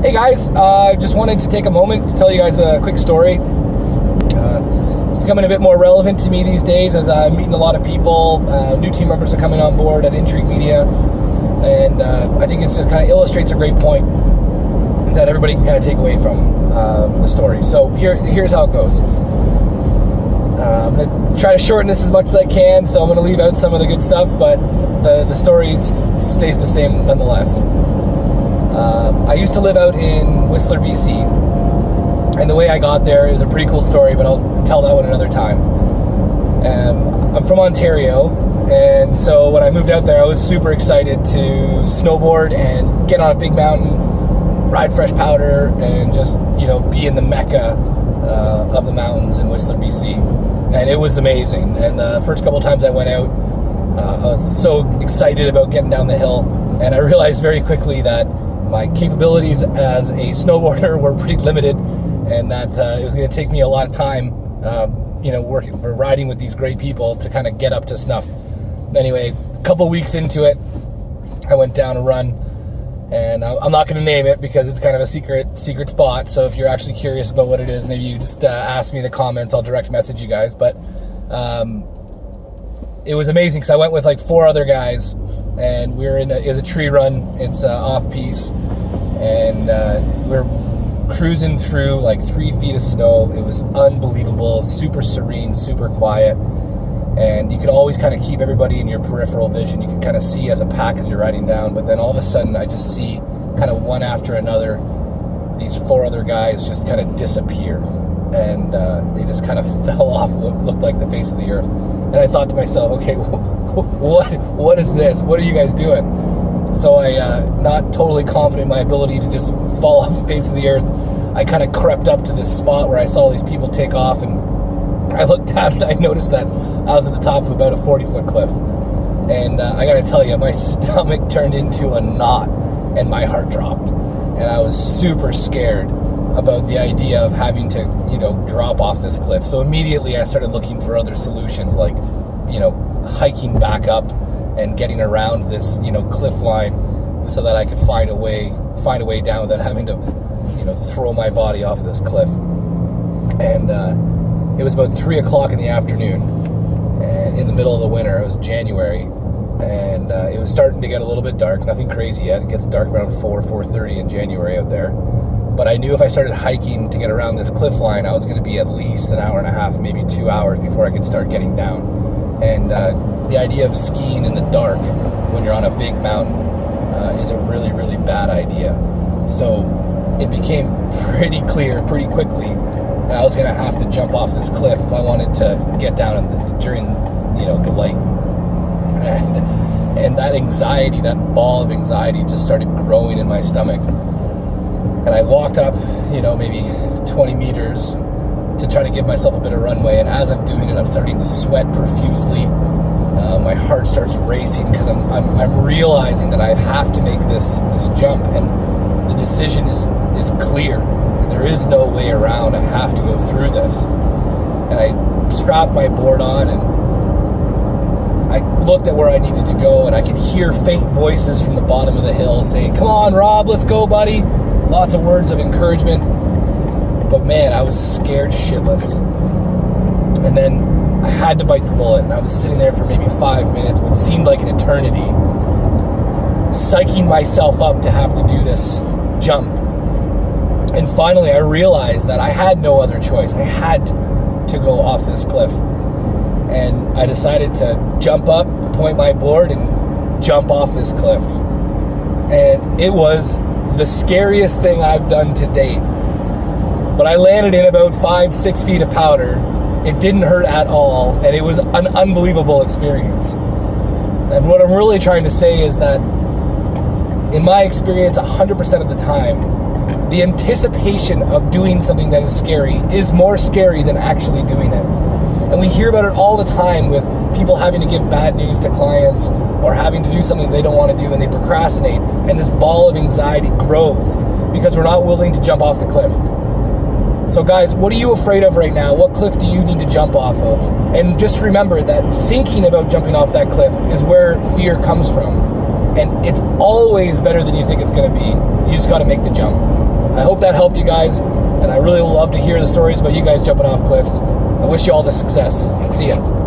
Hey guys, just wanted to take a moment to tell you guys a quick story. It's becoming a bit more relevant to me these days as I'm meeting a lot of people. New team members are coming on board at Intrigue Media, and I think it just kind of illustrates a great point that everybody can kind of take away from the story. So here's how it goes. I'm going to try to shorten this as much as I can, so I'm going to leave out some of the good stuff, but the story stays the same nonetheless. I used to live out in Whistler, BC, and the way I got there is a pretty cool story, but I'll tell that one another time. I'm from Ontario, and so when I moved out there, I was super excited to snowboard and get on a big mountain, ride fresh powder, and just, be in the mecca of the mountains in Whistler, BC. And it was amazing. And the first couple times I went out, I was so excited about getting down the hill, and I realized very quickly that my capabilities as a snowboarder were pretty limited, and that it was going to take me a lot of time, working or riding with these great people to kind of get up to snuff. Anyway, a couple weeks into it, I went down a run, and I'm not going to name it because it's kind of a secret spot. So if you're actually curious about what it is, maybe you just ask me in the comments. I'll direct message you guys. But it was amazing because I went with like 4 other guys, and it was a tree run. It's off-piste, and we're cruising through like 3 feet of snow. It was unbelievable, super serene, super quiet, and you could always kind of keep everybody in your peripheral vision. You could kind of see as a pack as you're riding down, but then all of a sudden I just see kind of one after another these 4 other guys just kind of disappear, and they just kind of fell off what looked like the face of the earth. And I thought to myself, okay, what is this? What are you guys doing? So I, not totally confident in my ability to just fall off the face of the earth, I kind of crept up to this spot where I saw these people take off, and I looked down and I noticed that I was at the top of about a 40-foot cliff. And I gotta tell you, my stomach turned into a knot and my heart dropped. And I was super scared about the idea of having to, drop off this cliff. So immediately I started looking for other solutions, like, hiking back up and getting around this, cliff line so that I could find a way down without having to, throw my body off of this cliff. And it was about 3 o'clock in the afternoon, and in the middle of the winter. It was January, and it was starting to get a little bit dark. Nothing crazy yet. It gets dark around 4:30 in January out there. But I knew if I started hiking to get around this cliff line, I was going to be at least an hour and a half, maybe 2 hours before I could start getting down. And the idea of skiing in the dark when you're on a big mountain is a really, really bad idea. So it became pretty clear pretty quickly that I was going to have to jump off this cliff if I wanted to get down during, the light. And that anxiety, that ball of anxiety just started growing in my stomach. And I walked up, maybe 20 meters to try to give myself a bit of runway. And as I'm doing it, I'm starting to sweat profusely. My heart starts racing because I'm realizing that I have to make this jump, and the decision is clear. There is no way around. I have to go through this. And I strapped my board on, and I looked at where I needed to go, and I could hear faint voices from the bottom of the hill saying, "Come on, Rob, let's go, buddy." Lots of words of encouragement. But man, I was scared shitless. And then I had to bite the bullet, and I was sitting there for maybe 5 minutes, what seemed like an eternity, psyching myself up to have to do this jump. And finally I realized that I had no other choice. I had to go off this cliff. And I decided to jump up, point my board, and jump off this cliff. And it was the scariest thing I've done to date. But I landed in about 5-6 feet of powder. It didn't hurt at all, and it was an unbelievable experience. And what I'm really trying to say is that, in my experience, 100% of the time, the anticipation of doing something that is scary is more scary than actually doing it. And we hear about it all the time with people having to give bad news to clients or having to do something they don't want to do, and they procrastinate, and this ball of anxiety grows because we're not willing to jump off the cliff. So guys, what are you afraid of right now? What cliff do you need to jump off of? And just remember that thinking about jumping off that cliff is where fear comes from. And it's always better than you think it's going to be. You just got to make the jump. I hope that helped you guys, and I really love to hear the stories about you guys jumping off cliffs. I wish you all the success. See ya.